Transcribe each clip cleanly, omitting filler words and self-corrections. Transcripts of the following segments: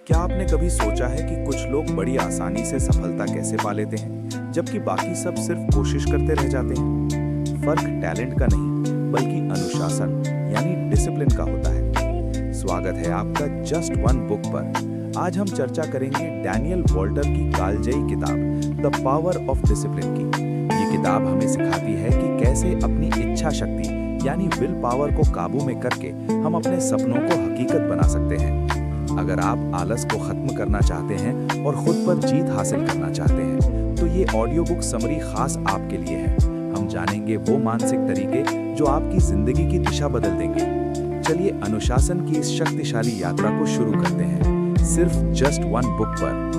क्या आपने कभी सोचा है कि कुछ लोग बड़ी आसानी से सफलता कैसे पा लेते हैं, जबकि बाकी सब सिर्फ कोशिश करते रह जाते हैं? फर्क टैलेंट का नहीं, बल्कि अनुशासन यानी डिसिप्लिन का होता है। स्वागत है आपका जस्ट वन बुक पर। आज हम चर्चा करेंगे डैनियल वॉल्टर की कालजयी किताब द पावर ऑफ डिसिप्लिन की। ये किताब हमें सिखाती है कि कैसे अपनी इच्छा शक्ति यानी विल पावर को काबू में करके हम अपने सपनों को हकीकत बना सकते हैं। अगर आप आलस को खत्म करना चाहते हैं और खुद पर जीत हासिल करना चाहते हैं, तो ये ऑडियो बुक समरी खास आपके लिए है। हम जानेंगे वो मानसिक तरीके जो आपकी जिंदगी की दिशा बदल देंगे। चलिए अनुशासन की इस शक्तिशाली यात्रा को शुरू करते हैं, सिर्फ जस्ट वन बुक पर।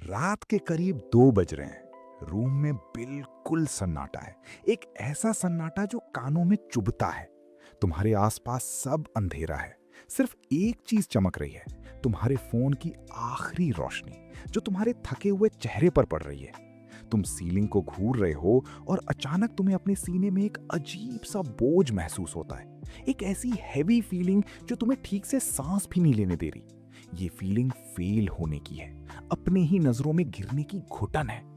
रात के करीब 2 बज रहे हैं। रूम में बिल्कुल सन्नाटा है, एक ऐसा सन्नाटा जो कानों में चुभता है। तुम्हारे आसपास सब अंधेरा है, सिर्फ एक चीज चमक रही है, तुम्हारे फोन की आखिरी रोशनी जो तुम्हारे थके हुए चेहरे पर पड़ रही है। तुम सीलिंग को घूर रहे हो और अचानक तुम्हें अपने सीने में एक अजीब सा बोझ महसूस होता है, एक ऐसी हैवी फीलिंग जो तुम्हें ठीक से सांस भी नहीं लेने दे रही। ये फीलिंग फेल होने की है, अपने ही नजरों में गिरने की घुटन है।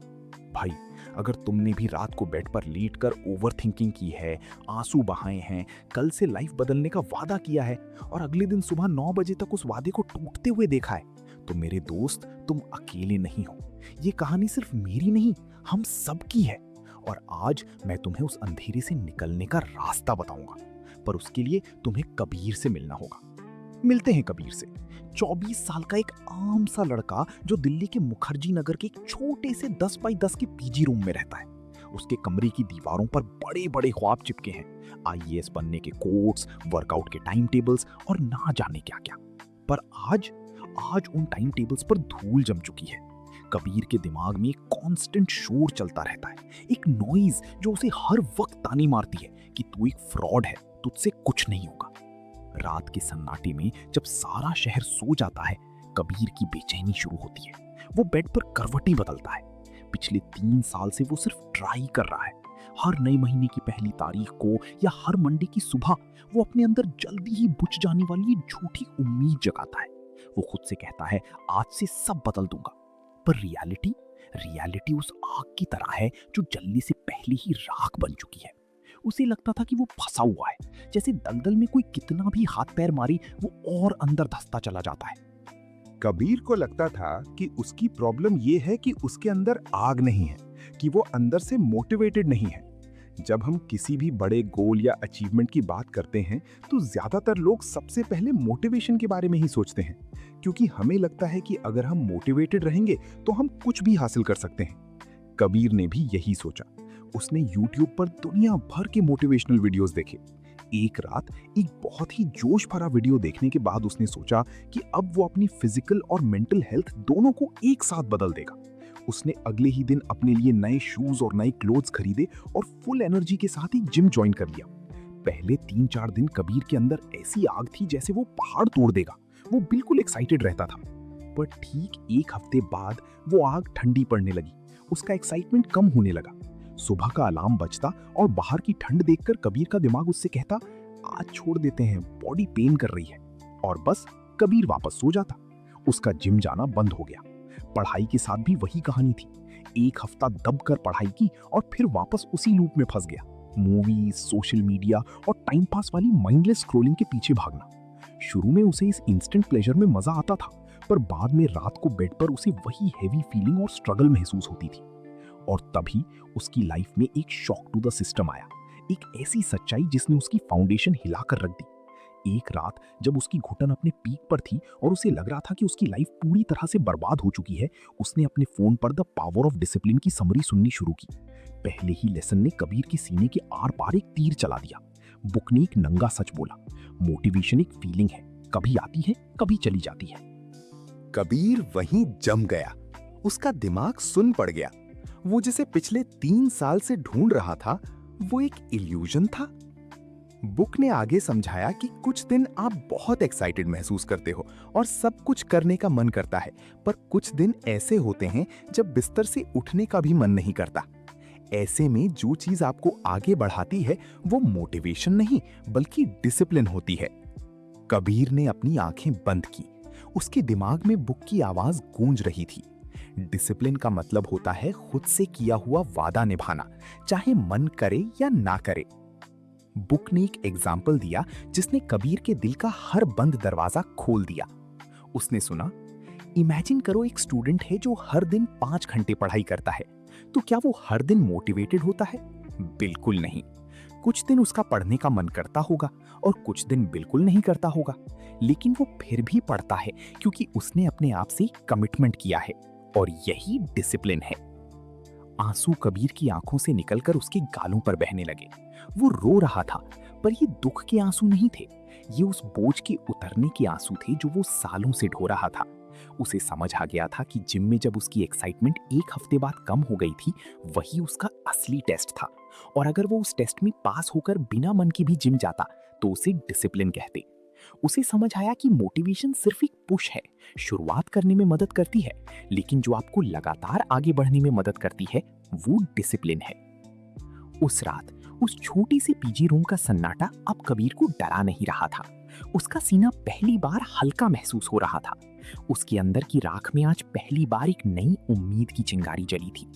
भाई, अगर तुमने भी रात को बेड पर लेटकर ओवरथिंकिंग की है, आंसू बहाए हैं, कल से लाइफ बदलने का वादा किया है और अगले दिन सुबह 9 बजे तक उस वादे को टूटते हुए देखा है, तो मेरे दोस्त, तुम अकेले नहीं हो। ये कहानी सिर्फ मेरी नहीं, हम सबकी है। और आज मैं तुम्हें उस अंधेरे से निकलने का रास्ता बताऊंगा, पर उसके लिए तुम्हें कबीर से मिलना होगा। मिलते हैं कबीर से। 24 साल का एक आम सा लड़का जो दिल्ली के मुखर्जी नगर के एक छोटे से 10 बाई 10 के पीजी रूम में रहता है। उसके कमरे की दीवारों पर बड़े बड़े ख्वाब चिपके हैं, आईएएस बनने के कोट्स, वर्कआउट के टाइम टेबल्स और ना जाने क्या क्या। पर आज उन टाइम टेबल्स पर धूल जम चुकी है। कबीर के दिमाग में एक कांस्टेंट शोर चलता रहता है, एक नॉइज जो उसे हर वक्त तानी मारती है कि तू एक फ्रॉड है, तुझसे कुछ नहीं होगा। रात के सन्नाटे में जब सारा शहर सो जाता है, कबीर की बेचैनी शुरू होती है। वो बेड पर करवटें बदलता है। पिछले 3 साल से वो सिर्फ ट्राई कर रहा है। हर नए महीने की पहली तारीख को या हर मंडे की सुबह वो अपने अंदर जल्दी ही बुझ जाने वाली एक झूठी उम्मीद जगाता है। वो खुद से कहता है, आज से सब बदल दूंगा। पर रियलिटी उस आग की तरह है जो जलने से पहले ही राख बन चुकी है। उसे लगता था कि वो फंसा हुआ है, जैसे दलदल में कोई कितना भी हाथ पैर मारी वो और अंदर धंसता चला जाता है। कबीर को लगता था कि उसकी प्रॉब्लम ये है कि उसके अंदर आग नहीं है, कि वो अंदर से मोटिवेटेड नहीं है। जब हम किसी भी बड़े गोल या अचीवमेंट की बात करते हैं तो ज्यादातर लोग सबसे पहले मोटिवेशन के बारे में ही सोचते हैं, क्योंकि हमें लगता है कि अगर हम मोटिवेटेड रहेंगे तो हम कुछ भी हासिल कर सकते हैं। कबीर ने भी यही सोचा। उसने YouTube पर दुनिया भर के मोटिवेशनल वीडियोस देखे। एक रात एक बहुत ही जोश भरा वीडियो देखने के बाद उसने सोचा कि अब वो अपनी फिजिकल और मेंटल हेल्थ दोनों को एक साथ बदल देगा। उसने अगले ही दिन अपने लिए नए शूज और नए क्लोथ्स खरीदे और फुल एनर्जी के साथ ही जिम ज्वाइन कर लिया। पहले 3-4 दिन कबीर के अंदर ऐसी आग थी जैसे वो पहाड़ तोड़ देगा। वो बिल्कुल एक्साइटेड रहता था। पर ठीक 1 हफ्ते बाद वो आग ठंडी पड़ने लगी। उसका एक्साइटमेंट कम होने लगा। सुबह का अलार्म बजता और बाहर की ठंड देखकर कबीर का दिमाग उससे कहता, आज छोड़ देते हैं, बॉडी पेन कर रही है। और बस कबीर वापस सो जाता। उसका जिम जाना बंद हो गया। पढ़ाई के साथ भी वही कहानी थी। 1 हफ्ता दब कर पढ़ाई की और फिर वापस उसी लूप में फंस गया। मूवीज, सोशल मीडिया और टाइम पास वाली माइंडलेस स्क्रॉलिंग के पीछे भागना। शुरू में उसे इस इंस्टेंट प्लेजर में मजा आता था, पर बाद में रात को बेड पर उसे वही हैवी फीलिंग और स्ट्रगल महसूस होती थी। और तभी उसकी लाइफ में एक शॉक टू द सिस्टम आया, एक ऐसी सच्चाई जिसने उसकी फाउंडेशन हिलाकर रख दी। एक रात जब उसकी घुटन अपने पीक पर थी और उसे लग रहा था कि उसकी लाइफ पूरी तरह से बर्बाद हो चुकी है, उसने अपने फोन पर द पावर ऑफ डिसिप्लिन की समरी सुननी शुरू की। पहले ही लेसन ने कबीर के सीने के आर पार एक तीर चला दिया। बुक ने एक नंगा सच बोला, मोटिवेशन एक फीलिंग है, कभी आती है, कभी चली जाती है। कबीर वहीं जम गया। उसका दिमाग सुन पड़ गया। वो जिसे पिछले 3 साल से ढूंढ रहा था, वो एक इल्यूजन था। बुक ने आगे समझाया कि कुछ दिन आप बहुत एक्साइटेड महसूस करते हो और सब कुछ करने का मन करता है, पर कुछ दिन ऐसे होते हैं जब बिस्तर से उठने का भी मन नहीं करता। ऐसे में जो चीज आपको आगे बढ़ाती है वो मोटिवेशन नहीं बल्कि डिसिप्लिन होती है। कबीर ने अपनी आंखें बंद की। उसके दिमाग में बुक की आवाज गूंज रही थी। डिसिप्लिन का मतलब होता है खुद से किया हुआ वादा निभाना, चाहे मन करे या ना करे। बुक ने एक एग्जाम्पल दिया जिसने कबीर के दिल का हर बंद दरवाजा खोल दिया। उसने सुना, इमेजिन करो एक स्टूडेंट है जो हर दिन 5 घंटे पढ़ाई करता है, तो क्या वो हर दिन मोटिवेटेड होता है? बिल्कुल नहीं। कुछ दिन उसका पढ़ने का मन करता होगा और कुछ दिन बिल्कुल नहीं करता होगा, लेकिन वो फिर भी पढ़ता है क्योंकि उसने अपने आप से कमिटमेंट किया है, और यही डिसिप्लिन है। आंसू कबीर की आंखों से निकलकर उसके गालों पर बहने लगे। वो रो रहा था, पर ये दुख के आंसू नहीं थे, ये उस बोझ के उतरने के आंसू थे जो वो सालों से ढो रहा था। उसे समझ आ गया था कि जिम में जब उसकी एक्साइटमेंट एक हफ्ते बाद कम हो गई थी, वही उसका असली टेस्ट था, और अगर वो उस टेस्ट में पास होकर बिना मन के भी जिम जाता तो उसे डिसिप्लिन कहते। उसे समझ आया कि मोटिवेशन सिर्फ एक पुश है, शुरुआत करने में मदद करती है, लेकिन जो आपको लगातार आगे बढ़ने में मदद करती है वो डिसिप्लिन है। उस रात उस छोटी सी पीजी रूम का सन्नाटा अब कबीर को डरा नहीं रहा था। उसका सीना पहली बार हल्का महसूस हो रहा था। उसके अंदर की राख में आज पहली बार एक नई उम्मीद की चिंगारी जली थी।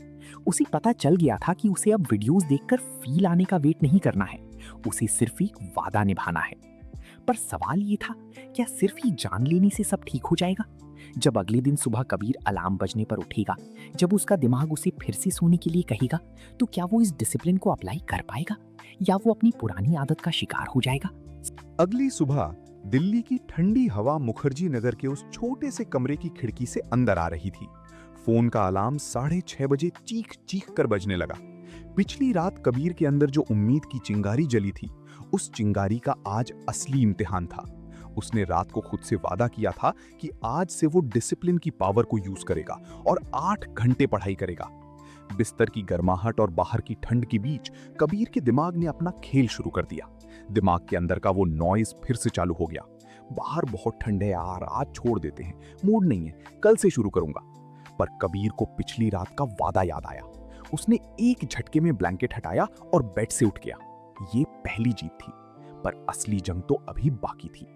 उसे पता चल गया था कि उसे अब वीडियोस देखकर फील आने का वेट नहीं करना है, उसे सिर्फ एक वादा निभाना है। पर सवाल ये था, क्या सिर्फ ही जान लेने से सब ठीक हो जाएगा? जब अगले दिन सुबह कबीर अलार्म बजने पर उठेगा, जब उसका दिमाग उसे फिर से सोने के लिए कहेगा, तो क्या वो इस डिसिप्लिन को अप्लाई कर पाएगा या वो अपनी पुरानी आदत का शिकार हो जाएगा? अगली सुबह दिल्ली की ठंडी हवा मुखर्जी नगर के उस छोटे से कमरे की खिड़की से अंदर आ रही थी। फोन का अलार्म 6:30 बजे चीख चीख कर बजने लगा। पिछली रात कबीर के अंदर जो उम्मीद की चिंगारी जली थी, उस चिंगारी का आज असली इम्तिहान था। उसने रात को खुद से वादा किया था कि आज से वो डिसिप्लिन की पावर को यूज करेगा और 8 घंटे पढ़ाई करेगा। बिस्तर की गर्माहट और बाहर की ठंड के बीच कबीर के दिमाग ने अपना खेल शुरू कर दिया। दिमाग के अंदर का वो नॉइज फिर से चालू हो गया। बाहर बहुत ठंड है यार, आज छोड़ देते हैं, मूड नहीं है, कल से शुरू करूंगा। पर कबीर को पिछली रात का वादा याद आया। उसने एक झटके में ब्लैंकेट हटाया और बेड से उठ गया। ये पहली जीत थी, पर असली जंग तो अभी बाकी थी।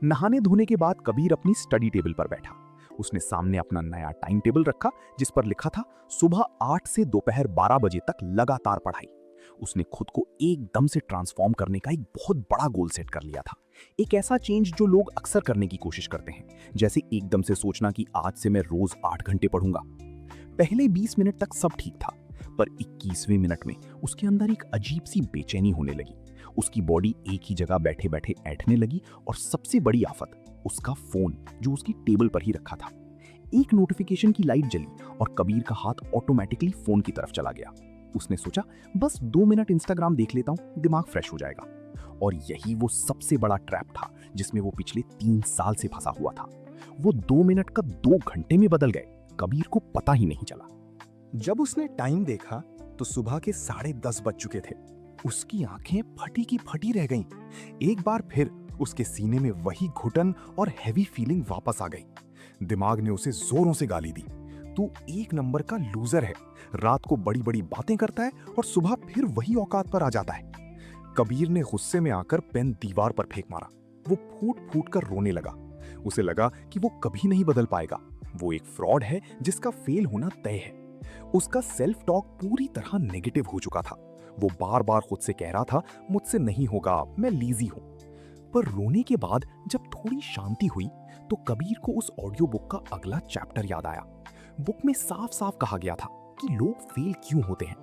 नहाने धोने के बाद कबीर अपनी स्टडी टेबल पर बैठा। उसने सामने अपना नया टाइम टेबल रखा जिस पर लिखा था सुबह 8 से दोपहर 12 बजे तक लगातार पढ़ाई। उसने खुद को एकदम से ट्रांसफॉर्म करने का एक बहुत बड़ा गोल सेट कर लिया था। एक ऐसा चेंज जो लोग अक्सर करने की कोशिश करते हैं, जैसे एकदम से सोचना कि आज से मैं रोज 8 घंटे पढ़ूंगा। पहले 20 मिनट तक सब ठीक था, पर 21वें मिनट में उसके अंदर एक अजीब सी बेचैनी होने लगी। उसकी बॉडी एक ही जगह बैठे बैठे ऐंठने लगी, और सबसे बड़ी आफत, उसका फोन जो उसकी टेबल पर ही रखा था। एक नोटिफिकेशन की लाइट जली और कबीर का हाथ ऑटोमेटिकली फोन की तरफ चला गया। उसने सोचा बस 2 मिनट इंस्टाग्राम देख लेता हूं, दिमाग फ्रेश हो जाएगा। और यही वो सबसे बड़ा ट्रैप था जिसमें वो पिछले 3 साल से फंसा हुआ था। वो 2 मिनट कब 2 घंटे में बदल गए, कबीर को पता ही नहीं चला। जब उसने टाइम देखा तो सुबह के 10:30 बज चुके थे। उसकी आंखें फटी की फटी रह गईं। एक बार फिर उसके सीने में वही घुटन और हैवी फीलिंग वापस आ गई। दिमाग ने उसे जोरों से गाली दी, तू 1 नंबर का लूजर है, रात को बड़ी बड़ी बातें करता है और सुबह फिर वही औकात पर आ जाता है। कबीर ने गुस्से में आकर पेन दीवार पर फेंक मारा। वो फूट फूट कर रोने लगा। उसे लगा कि वो कभी नहीं बदल पाएगा। वो एक फ्रॉड है जिसका फेल होना तय है। उसका सेल्फ टॉक पूरी तरह नेगेटिव हो चुका था। वो बार बार खुद से कह रहा था, मुझसे नहीं होगा, मैं लीजी हूं। पर रोने के बाद जब थोड़ी शांति हुई तो कबीर को उस ऑडियो बुक का अगला चैप्टर याद आया। बुक में साफ साफ कहा गया था कि लोग फेल क्यों होते हैं।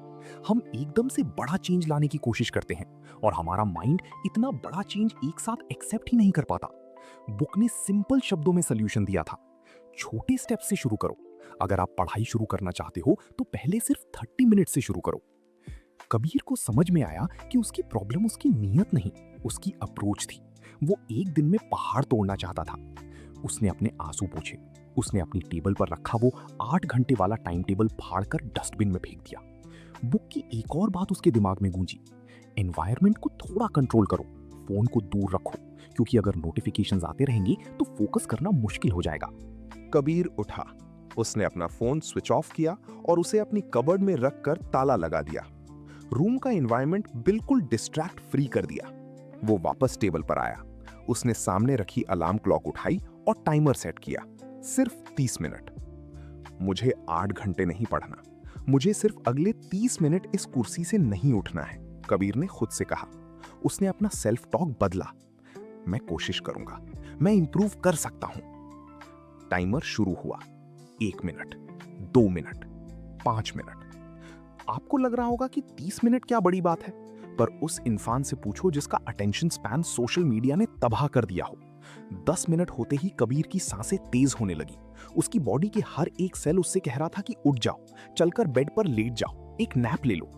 हम एकदम से बड़ा चेंज लाने की कोशिश करते हैं और हमारा माइंड इतना बड़ा चेंज एक साथ एक्सेप्ट ही नहीं कर पाता। बुक ने सिंपल शब्दों में सॉल्यूशन दिया था, छोटे स्टेप से शुरू करो। अगर आप पढ़ाई शुरू करना चाहते हो तो पहले सिर्फ 30 मिनट से शुरू करो। कबीर को समझ में आया कि उसकी प्रॉब्लम उसकी नीयत नहीं, उसकी अप्रोच थी। वो एक दिन में पहाड़ तोड़ना चाहता था। उसने अपने आंसू पोंछे। उसने अपनी टेबल पर रखा वो 8 घंटे वाला टाइम टेबल फाड़कर डस्टबिन में फेंक दिया। बुक की एक और बात उसके दिमाग में गूंजी, एनवायरनमेंट को थोड़ा कंट्रोल करो, फोन को दूर रखो, क्योंकि अगर नोटिफिकेशंस आते रहेंगे तो फोकस करना मुश्किल हो जाएगा। कबीर उठा। उसने अपना फोन स्विच ऑफ किया और उसे अपनी कबर्ड में रखकर ताला लगा दिया। रूम का एनवायरनमेंट बिल्कुल डिस्ट्रैक्ट फ्री कर दिया। वो वापस टेबल पर आया। उसने सामने रखी अलार्म क्लॉक उठाई और टाइमर सेट किया, सिर्फ 30 मिनट। मुझे 8 घंटे नहीं पढ़ना, मुझे सिर्फ अगले 30 मिनट इस कुर्सी से नहीं उठना है, कबीर ने खुद से कहा। उसने अपना सेल्फ टॉक बदला। मैं कोशिश करूंगा, मैं इंप्रूव कर सकता हूं। टाइमर शुरू हुआ। 1 मिनट, 2 मिनट, 5 मिनट। आपको लग रहा होगा कि 30 मिनट क्या बड़ी बात है, पर उस इंसान से पूछो जिसका अटेंशन स्पैन सोशल मीडिया ने तबाह कर दिया हो। 10 मिनट होते ही कबीर की सांसें तेज होने लगी। उसकी बॉडी के हर एक सेल उससे कह रहा था कि उठ जाओ, चलकर बेड पर लेट जाओ, एक नैप ले लो।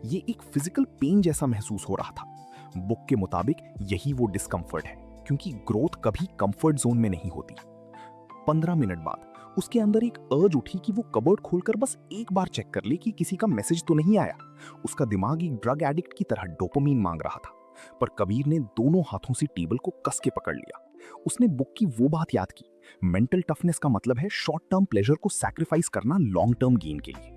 ये एक फिजिकल पेन जैसा महसूस हो रहा था। बुक के मुताबिक यही वो डिस्कंफर्ट है, क्योंकि ग्रोथ कभी कंफर्ट जोन में नहीं होती। 15 मिनट बाद उसके अंदर एक अर्ज उठी कि वो कबर्ड खोलकर बस एक बार चेक कर ले कि किसी का मैसेज तो नहीं आया। उसका दिमाग एक ड्रग एडिक्ट की तरह डोपामीन मांग रहा था। पर कबीर ने दोनों हाथों से टेबल को कस के पकड़ लिया। उसने बुक की वो बात याद की, मेंटल टफनेस का मतलब है शॉर्ट टर्म प्लेजर को सैक्रिफाइस करना लॉन्ग टर्म गेन के लिए।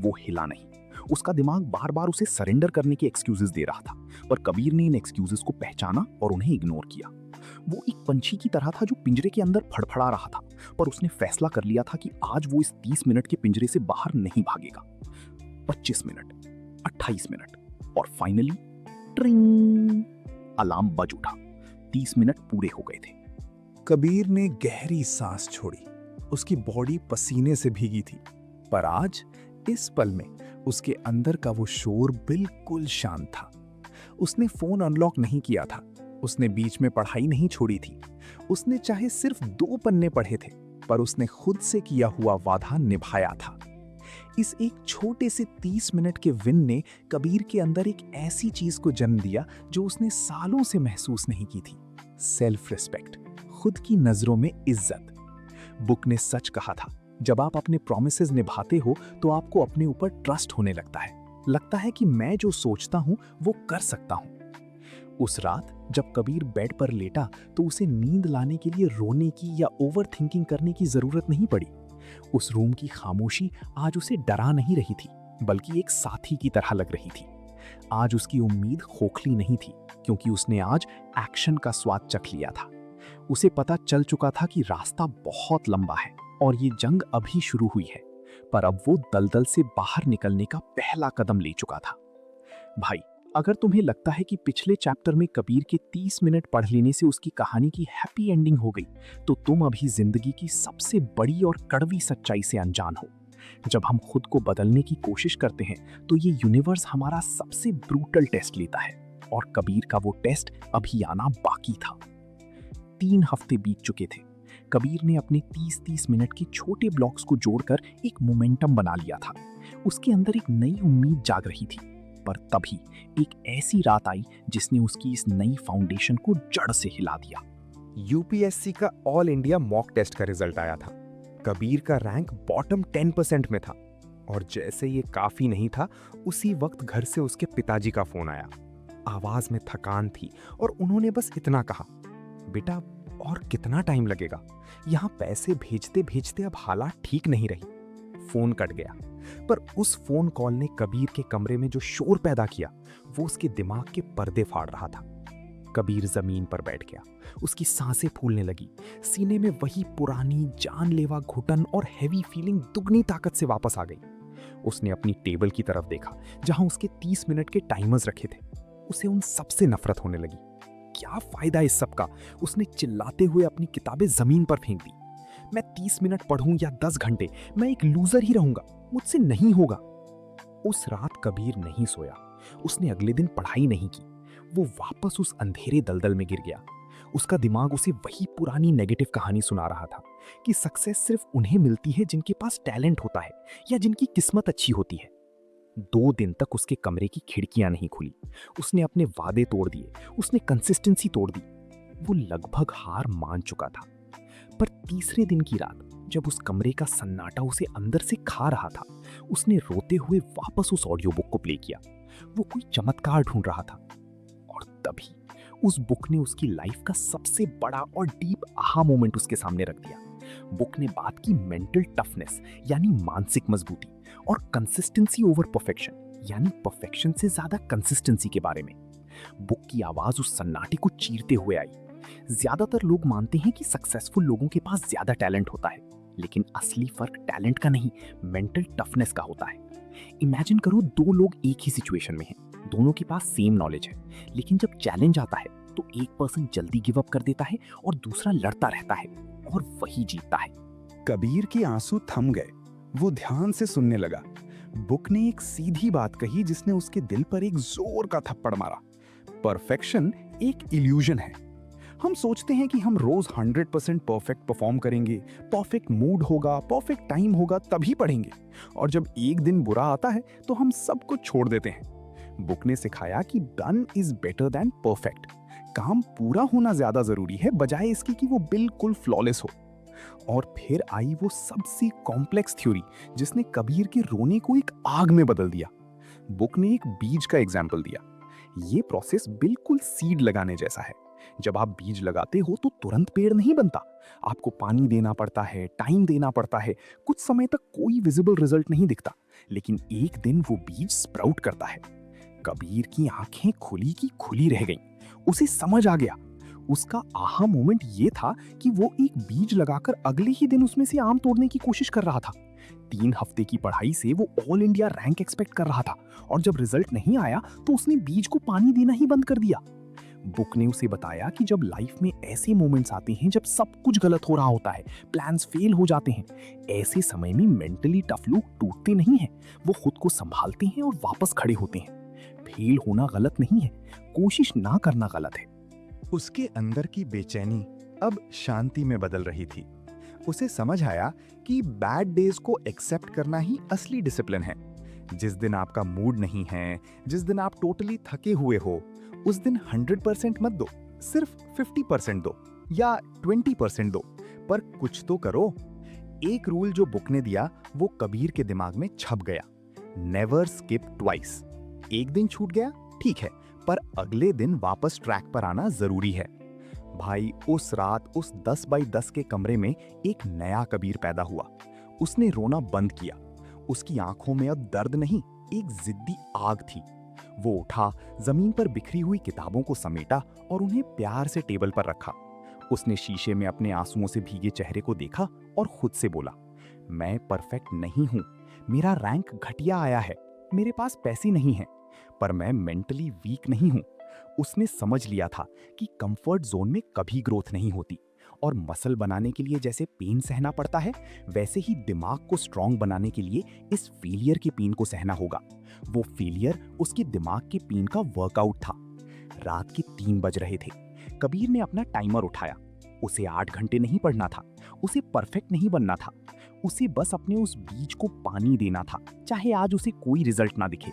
वो हिला नहीं। उसका दिमाग बार बार उसे सरेंडर करने के एक्सक्यूजेस दे रहा था, पर कबीर ने इन एक्सक्यूजेस को पहचाना और उन्हें इग्नोर किया। वो एक पंछी की तरह था जो पिंजरे के अंदर फड़फड़ा रहा था, पर उसने फैसला कर लिया था कि आज वो इस 30 मिनट के पिंजरे से बाहर नहीं भागेगा। 25 मिनट, 28 मिनट और फाइनली ट्रिंग, अलार्म बज उठा। 30 मिनट पूरे हो गए थे। कबीर ने गहरी सांस छोड़ी। उसकी बॉडी पसीने से भीगी थी, पर आज इस पल में उसके अंदर का वो शोर बिल्कुल शांत था। उसने फोन अनलॉक नहीं किया था, उसने बीच में पढ़ाई नहीं छोड़ी थी। उसने चाहे सिर्फ 2 पन्ने पढ़े थे, पर उसने खुद से किया हुआ वादा निभाया था। इस एक छोटे से 30 मिनट के विन ने कबीर के अंदर एक ऐसी चीज को जन्म दिया जो उसने सालों से महसूस नहीं की थी। सेल्फ रिस्पेक्ट, खुद की नजरों में इज्जत। बुक ने सच कहा था, जब आप अपने प्रॉमिसेस निभाते हो तो आपको अपने ऊपर ट्रस्ट होने लगता है कि मैं जो सोचता हूं वो कर सकता हूं। उस रात जब कबीर बेड पर लेटा तो उसे नींद लाने के लिए रोने की या ओवर थिंकिंग करने की जरूरत नहीं पड़ी। उस रूम की खामोशी आज उसे डरा नहीं रही थी, बल्कि एक साथी की तरह लग रही थी। आज उसकी उम्मीद खोखली नहीं थी, क्योंकि उसने आज एक्शन का स्वाद चख लिया था। उसे पता चल चुका था कि रास्ता बहुत लंबा है और ये जंग अभी शुरू हुई है, पर अब वो दलदल से बाहर निकलने का पहला कदम ले चुका था। भाई, अगर तुम्हें लगता है कि पिछले चैप्टर में कबीर के 30 मिनट पढ़ लेने से उसकी कहानी की हैप्पी एंडिंग हो गई, तो तुम अभी जिंदगी की सबसे बड़ी और कड़वी सच्चाई से अनजान हो। जब हम खुद को बदलने की कोशिश करते हैं तो ये यूनिवर्स हमारा सबसे ब्रूटल टेस्ट लेता है, और कबीर का वो टेस्ट अभी आना बाकी था। 3 हफ्ते बीत चुके थे। कबीर ने अपने 30-30 मिनट के छोटे ब्लॉक्स को जोड़कर एक मोमेंटम बना लिया था। उसके अंदर एक नई उम्मीद जाग रही थी, पर तभी एक ऐसी रात आई जिसने उसकी इस नई फाउंडेशन को जड़ से हिला दिया। यूपीएससी का ऑल इंडिया मॉक टेस्ट का रिजल्ट आया था। कबीर का रैंक बॉटम 10% में था, और जैसे ये काफी नहीं था, उसी वक्त घर से उसके पिताजी का फोन आया। आवाज में थकान थी और उन्होंने बस इतना कहा, बेटा और कितना टाइम लगेगा? यहाँ पैसे भेजते भेजते अब हालात ठीक नहीं रही। फोन कट गया, पर उस फोन कॉल ने कबीर के कमरे में जो शोर पैदा किया वो उसके दिमाग के पर्दे फाड़ रहा था। कबीर जमीन पर बैठ गया। उसकी सांसें फूलने लगी। सीने में वही पुरानी जानलेवा घुटन और हैवी फीलिंग दुगनी ताकत से वापस आ गई। उसने अपनी टेबल की तरफ देखा जहां उसके 30 मिनट के टाइमर्स रखे थे। उसे उन सबसे नफरत होने लगी। क्या फायदा इस सब का? उसने चिल्लाते हुए अपनी किताबें जमीन पर फेंक दी। मैं 30 मिनट पढ़ूं या 10 घंटे, मैं एक लूजर ही रहूंगा, मुझसे नहीं होगा। उस रात कबीर नहीं सोया। उसने अगले दिन पढ़ाई नहीं की। वो वापस उस अंधेरे दलदल में गिर गया। उसका दिमाग उसे वही पुरानी नेगेटिव कहानी सुना रहा था कि सक्सेस सिर्फ उन्हें मिलती है जिनके पास टैलेंट होता है या जिनकी किस्मत अच्छी होती है। 2 दिन तक उसके कमरे की खिड़कियां नहीं खुली। उसने अपने वादे तोड़ दिए, उसने कंसिस्टेंसी तोड़ दी। वो लगभग हार मान चुका था। पर तीसरे दिन की रात जब उस कमरे का सन्नाटा उसे अंदर से खा रहा था, उसने रोते हुए वापस उस ऑडियो बुक को प्ले किया। वो कोई चमत्कार ढूंढ रहा था, और तभी उस बुक ने उसकी लाइफ का सबसे बड़ा और डीप आहा मोमेंट उसके सामने रख दिया। बुक ने बात की मेंटल टफनेस यानी मानसिक मजबूती और कंसिस्टेंसी ओवर परफेक्शन यानी परफेक्शन से ज्यादा कंसिस्टेंसी के बारे में। बुक की आवाज उस सन्नाटे को चीरते हुए आई। ज्यादातर लोग मानते हैं कि सक्सेसफुल लोगों के पास ज्यादा टैलेंट होता है, लेकिन असली फर्क टैलेंट का नहीं, मेंटल टफनेस का होता है। इमेजिन करो, दो लोग एक ही सिचुएशन में हैं, दोनों के पास सेम नॉलेज है, लेकिन जब चैलेंज आता है तो एक पर्सन जल्दी गिव अप कर देता है और दूसरा लड़ता रहता है और वही जीतता है। कबीर के आंसू थम गए। वो ध्यान से सुनने लगा। बुक ने एक सीधी बात कही जिसने उसके दिल पर एक जोर का थप्पड़ मारा। परफेक्शन एक इल्यूजन है। हम सोचते हैं कि हम रोज 100% परफेक्ट परफॉर्म करेंगे, परफेक्ट मूड होगा, परफेक्ट टाइम होगा, तभी पढ़ेंगे, और जब एक दिन बुरा आता है तो हम सब कुछ छोड़ देते हैं। बुक ने सिखाया कि done is better than perfect. काम पूरा होना ज्यादा जरूरी है बजाय इसके कि वो बिल्कुल फ्लॉलेस हो। और फिर आई वो सबसे कॉम्प्लेक्स थ्योरी जिसने कबीर के रोने को एक आग में बदल दिया। बुक ने एक बीज का एग्जाम्पल दिया। ये प्रोसेस बिल्कुल सीड लगाने जैसा है। जब आप बीज लगाते हो तो तुरंत पेड़ नहीं बनता। आपको पानी देना पड़ता है, टाइम देना पड़ता है, कुछ समय तक कोई विजिबल रिजल्ट नहीं दिखता, लेकिन एक दिन वो बीज स्प्राउट करता है। कबीर की आंखें खुली की खुली रह गईं। उसे समझ आ गया। उसका आहा मोमेंट ये था कि वो एक बीज लगाकर अगले ही दिन उसमें से आम तोड़ने की कोशिश कर रहा था। 3 हफ्ते की पढ़ाई से वो ऑल इंडिया रैंक एक्सपेक्ट कर रहा था, और जब रिजल्ट नहीं आया तो उसने बीज को पानी देना ही बंद कर दिया। बुक ने उसे बताया कि जब लाइफ में ऐसे मोमेंट्स आते हैं जब सब कुछ गलत हो रहा होता है, प्लान्स फेल हो जाते हैं, ऐसे समय में मेंटली टफ लोग टूटते नहीं हैं, वो खुद को संभालते हैं और वापस खड़े होते हैं। फेल होना गलत नहीं है, कोशिश ना करना गलत है। उसके अंदर की बेचैनी अब शांति में बदल रही थी। उसे समझ आया कि बैड डेज को एक्सेप्ट करना ही असली डिसिप्लिन है। जिस दिन आपका मूड नहीं है, जिस दिन आप टोटली थके हुए हो, उस दिन 100% मत दो, सिर्फ 50% दो या 20% दो, पर कुछ तो करो। एक रूल जो बुक ने दिया वो कबीर के दिमाग में छप गया। Never skip twice. एक दिन छूट गया ठीक है, पर अगले दिन वापस ट्रैक पर आना जरूरी है। भाई, उस रात उस 10 बाई 10 के कमरे में एक नया कबीर पैदा हुआ। उसने रोना बंद किया। उसकी आंखों में अब दर्द नहीं, एक जिद्दी आग थी। वो उठा, जमीन पर बिखरी हुई किताबों को समेटा और उन्हें प्यार से टेबल पर रखा। उसने शीशे में अपने आंसुओं से भीगे चेहरे को देखा और खुद से बोला, मैं परफेक्ट नहीं हूं, मेरा रैंक घटिया आया है, मेरे पास पैसे नहीं हैं, पर मैं मेंटली वीक नहीं हूं। उसने समझ लिया था कि कंफर्ट जोन में कभी ग्रोथ नहीं होती, और मसल बनाने के लिए जैसे पेन सहना पड़ता है, वैसे ही दिमाग को स्ट्रांग बनाने के लिए इस फेलियर के पेन को सहना होगा। वो फेलियर उसके दिमाग के पेन का वर्कआउट था। रात के 3 बज रहे थे। कबीर ने अपना टाइमर उठाया। उसे 8 घंटे नहीं पढ़ना था, उसे परफेक्ट नहीं बनना था, उसे बस अपने उस बीज को पानी देना था, चाहे आज उसे कोई रिजल्ट ना दिखे।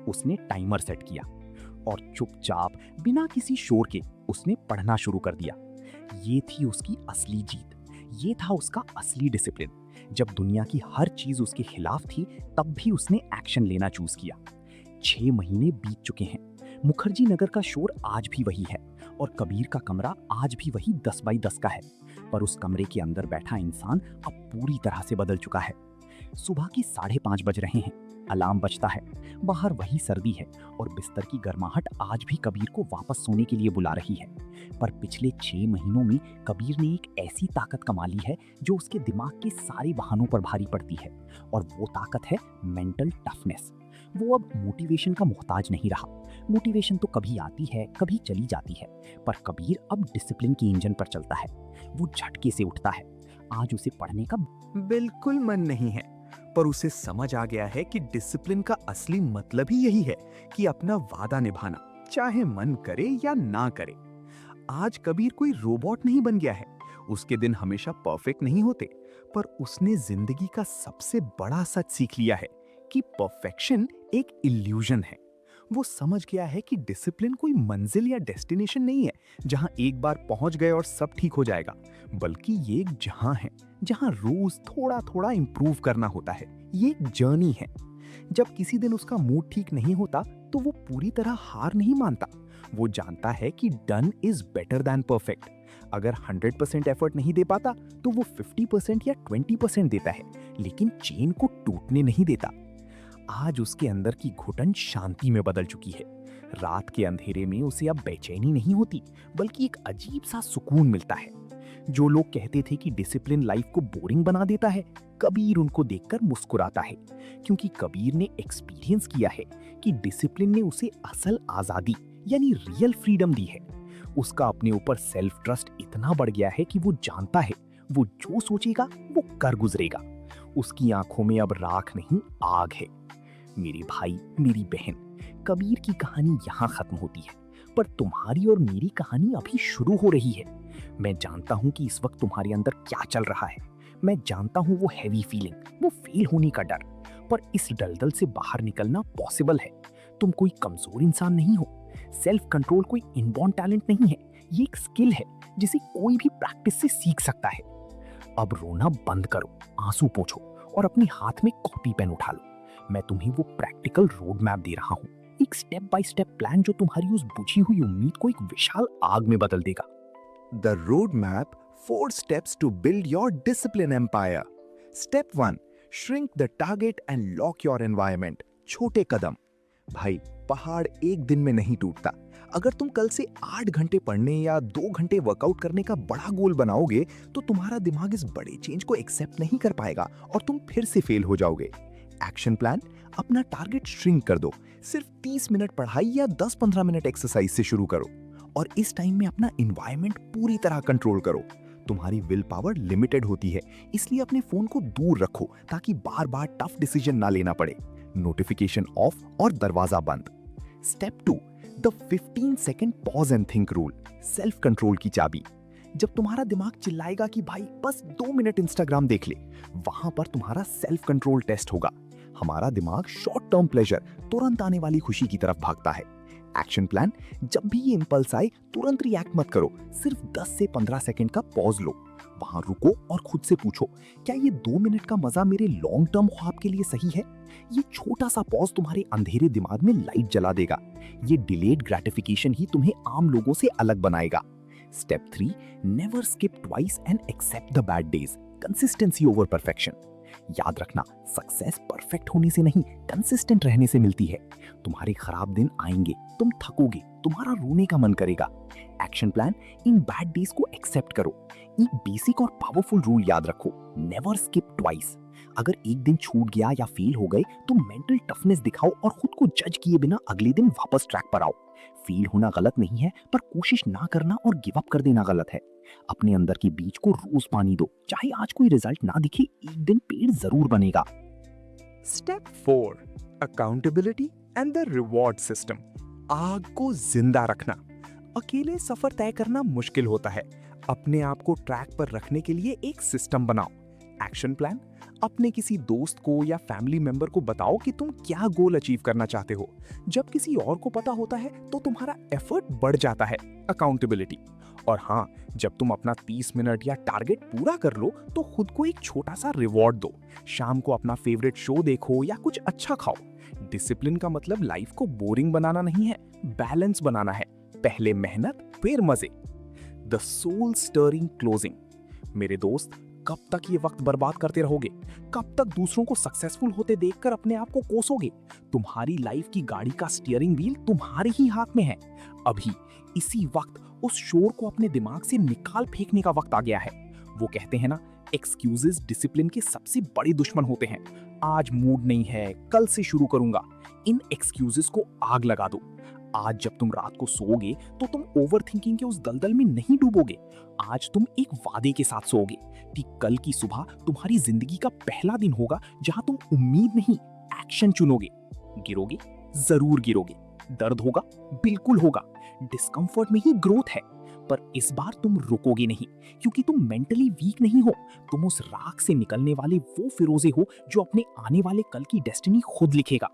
उसने टाइमर सेट किया और चुपचाप बिना किसी शोर के उसने पढ़ना शुरू कर दिया। ये थी उसकी असली जीत, ये था उसका असली डिसिप्लिन। जब दुनिया की हर चीज उसके खिलाफ थी, तब भी उसने एक्शन लेना चूज किया। 6 महीने बीत चुके हैं। मुखर्जी नगर का शोर आज भी वही है और कबीर का कमरा आज भी वही 10 बाई 10 का है, पर उस कमरे के अंदर बैठा इंसान अब पूरी तरह से बदल चुका है। सुबह के 5:30 बज रहे हैं। अलार्म बजता है। बाहर वही सर्दी है और बिस्तर की गर्माहट आज भी कबीर को वापस सोने के लिए बुला रही है। पर पिछले 6 महीनों में कबीर ने एक ऐसी ताकत कमा ली है जो उसके दिमाग के सारे बहानों पर भारी पड़ती है, और वो ताकत है मेंटल टफनेस। वो अब मोटिवेशन का मोहताज नहीं रहा। मोटिवेशन तो कभी आती है, कभी चली जाती है, पर कबीर अब डिसिप्लिन की इंजन पर चलता है। वो झटके से उठता है। आज उसे पढ़ने का बिल्कुल मन नहीं है, पर उसे समझ आ गया है कि डिसिप्लिन का असली मतलब ही यही है कि अपना वादा निभाना, चाहे मन करे या ना करे। आज कबीर कोई रोबोट नहीं बन गया है। उसके दिन हमेशा परफेक्ट नहीं होते, पर उसने जिंदगी का सबसे बड़ा सच सीख लिया है कि परफेक्शन एक इल्यूजन है। वो समझ गया है कि डिसिप्लिन कोई मंजिल या डेस्टिनेशन नहीं है जहां एक बार पहुंच गए और सब ठीक हो जाएगा, बल्कि ये एक जहां है जहां रोज थोड़ा थोड़ा इंप्रूव करना होता है। ये एक जर्नी है। जब किसी दिन उसका मूड ठीक नहीं होता तो वो पूरी तरह हार नहीं मानता। वो जानता है कि done is better than perfect. अगर 100% एफर्ट नहीं दे पाता तो वो 50% या 20% देता है, लेकिन चेन को टूटने नहीं देता। आज उसके अंदर की घुटन शांति में बदल चुकी है। रात के अंधेरे में उसे अब बेचैनी नहीं होती, बल्कि एक अजीब सा सुकून मिलता है। जो लोग कहते थे कि डिसिप्लिन लाइफ को बोरिंग बना देता है, कबीर उनको देखकर मुस्कुराता है, क्योंकि कबीर ने एक्सपीरियंस किया है कि डिसिप्लिन ने उसे असल आजादी यानी रियल फ्रीडम दी है। उसका अपने ऊपर सेल्फ ट्रस्ट इतना बढ़ गया है कि वो जानता है वो जो सोचेगा वो कर गुजरेगा। उसकी आंखों में अब राख नहीं, आग है। मेरे भाई, मेरी बहन, कबीर की कहानी यहाँ खत्म होती है, पर तुम्हारी और मेरी कहानी अभी शुरू हो रही है। मैं जानता हूँ कि इस वक्त तुम्हारे अंदर क्या चल रहा है। मैं जानता हूँ वो हैवी फीलिंग, वो फेल होने का डर, पर इस दलदल से बाहर निकलना पॉसिबल है। तुम कोई कमजोर इंसान नहीं हो। सेल्फ कंट्रोल कोई इनबॉर्न टैलेंट नहीं है, ये एक स्किल है जिसे कोई भी प्रैक्टिस से सीख सकता है। अब रोना बंद करो, आंसू पोंछो और अपने हाथ में कॉपी पेन उठा लो। मैं तुम्हें वो प्रैक्टिकल रोड मैप दे रहा हूँ, एक स्टेप बाय स्टेप प्लान जो तुम्हारी उस बुझी हुई उम्मीद को एक विशाल आग में बदल देगा। The roadmap, 4 steps to build your discipline empire. Step 1, shrink the target and lock your environment. छोटे कदम। भाई, पहाड़ एक दिन में नहीं टूटता। अगर तुम कल से 8 घंटे पढ़ने या 2 घंटे वर्कआउट करने का बड़ा गोल बनाओगे, तो तुम्हारा दिमाग इस बड़े चेंज को एक्सेप्ट नहीं कर पाएगा और तुम फिर से फेल हो जाओगे। एक्शन प्लान, अपना टारगेट श्रिंक कर दो। सिर्फ 30 मिनट पढ़ाई या 10-15 मिनट एक्सरसाइज से शुरू करो और इस टाइम में अपना एनवायरनमेंट पूरी तरह कंट्रोल करो। तुम्हारी विल पावर लिमिटेड होती है, इसलिए अपने फोन को दूर रखो ताकि बार बार टफ डिसीजन ना लेना पड़े। नोटिफिकेशन ऑफ और दरवाजा बंद। Step 2, the 15 second pause and think rule, self control की चाबी। जब तुम्हारा दिमाग चिल्लाएगा कि भाई बस 2 मिनट इंस्टाग्राम देख ले, वहां पर तुम्हारा सेल्फ कंट्रोल टेस्ट होगा। हमारा दिमाग शॉर्ट टर्म प्लेजर, तुरंत आने वाली खुशी की तरफ भागता है। एक्शन प्लान, जब भी ये इंपल्स आए तुरंत रिएक्ट मत करो, सिर्फ 10 से 15 सेकंड का पॉज लो। वहां रुको और खुद से पूछो, क्या ये 2 मिनट का मजा मेरे लॉन्ग टर्म ख्वाब के लिए सही है? ये छोटा सा पॉज तुम्हारे अंधेरे दिमाग में लाइट जला देगा। ये डिलेड ग्रेटिफिकेशन ही तुम्हें आम लोगों से अलग बनाएगा। Step 3, never skip twice and accept the bad days, consistency over perfection. याद रखना, सक्सेस परफेक्ट होने से नहीं, कंसिस्टेंट रहने से मिलती है। तुम्हारे खराब दिन आएंगे, तुम थकोगे, तुम्हारा रोने का मन करेगा। Action plan, in bad days को एक्सेप्ट करो। एक बेसिक और पावरफुल रूल याद रखो, नेवर स्किप ट्वाइस। अगर एक दिन छूट गया या फेल हो गए तो मेंटल टफनेस दिखाओ और खुद को जज किए बिना अगले दिन वापस ट्रैक पर आओ। फेल होना गलत नहीं है, पर कोशिश ना करना और गिव अप कर देना गलत है। अपने अंदर के बीज को रोज पानी दो, चाहे आज कोई रिजल्ट ना दिखे, एक दिन पेड़ जरूर बनेगा। Step 4, accountability and the reward system, आग को जिंदा रखना। अकेले सफर तय करना मुश्किल होता है, अपने आप को ट्रैक पर रखने के लिए एक सिस्टम बनाओ। एक्शन प्लान, अपने किसी दोस्त को या फैमिली मेंबर को बताओ कि तुम क्या गोल अचीव करना चाहते हो। जब किसी और को पता होता है तो तुम्हारा एफर्ट बढ़ जाता है, अकाउंटेबिलिटी। और हाँ, जब तुम अपना 30 मिनट या टारगेट पूरा कर लो तो खुद को एक छोटा सा रिवॉर्ड दो। शाम को अपना फेवरेट शो देखो या कुछ अच्छा खाओ। डिसिप्लिन का मतलब लाइफ को बोरिंग बनाना नहीं है, बैलेंस बनाना है। पहले मेहनत, फिर मजे। The soul stirring closing. मेरे दोस्त, कब तक ये वक्त बर्बाद करते रहोगे? कब तक दूसरों को सक्सेसफुल होते देखकर अपने आप को कोसोगे? तुम्हारी लाइफ की गाड़ी का स्टीयरिंग व्हील तुम्हारे ही हाथ में है। अभी इसी वक्त उस शोर को अपने दिमाग से निकाल फेंकने का वक्त आ गया है। वो कहते हैं ना, एक्सक्यूजेस डिसिप्लिन के सबसे बड़े दुश्मन होते हैं। आज मूड नहीं है, कल से शुरू करूंगा। इन एक्सक्यूजेस को आग लगा दो। आज जब तुम रात को सोओगे तो तुम ओवरथिंकिंग के उस दलदल में नहीं डूबोगे। आज तुम एक वादे के साथ सोओगे कि कल की सुबह तुम्हारी जिंदगी का पहला दिन होगा जहां तुम उम्मीद नहीं, एक्शन चुनोगे। गिरोगे, जरूर गिरोगे। दर्द होगा, बिल्कुल होगा। डिस्कंफर्ट में ही ग्रोथ है। पर इस बार तुम रुकोगे नहीं, क्योंकि तुम मेंटली वीक नहीं हो। तुम उस राख से निकलने वाले वो फिरोजे हो जो अपने आने वाले कल की डेस्टिनी खुद लिखेगा।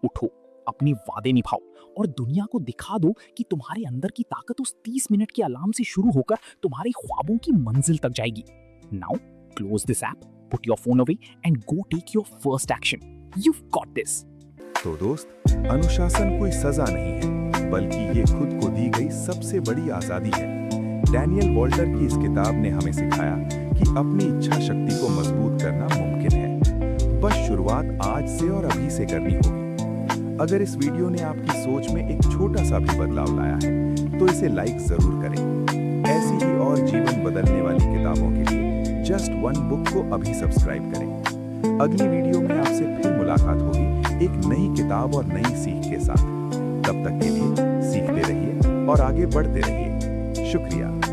उठो, अपने वादे निभाओ और दुनिया को दिखा दो कि तुम्हारे अंदर की ताकत उस 30 मिनट के अलार्म से शुरू होकर तुम्हारे ख्वाबों की मंजिल तक जाएगी। Now close this app, put your phone away and go take your first action. You've got this. तो दोस्त, अनुशासन कोई सजा नहीं है, बल्कि ये खुद को दी गई सबसे बड़ी आजादी है। डैनियल वॉल्टर की इस किताब ने हमें सिखाया कि अपनी इच्छा शक्ति को मजबूत करना मुमकिन है। बस शुरुआत आज से और अभी से करनी होगी। अगर इस वीडियो ने आपकी सोच में एक छोटा सा भी बदलाव लाया है तो इसे लाइक जरूर करें। ऐसी ही और जीवन बदलने वाली किताबों के लिए जस्ट वन बुक को अभी सब्सक्राइब करें। अगली वीडियो में आपसे फिर मुलाकात होगी एक नई किताब और नई सीख के साथ। तब तक के लिए सीखते रहिए और आगे बढ़ते रहिए। शुक्रिया।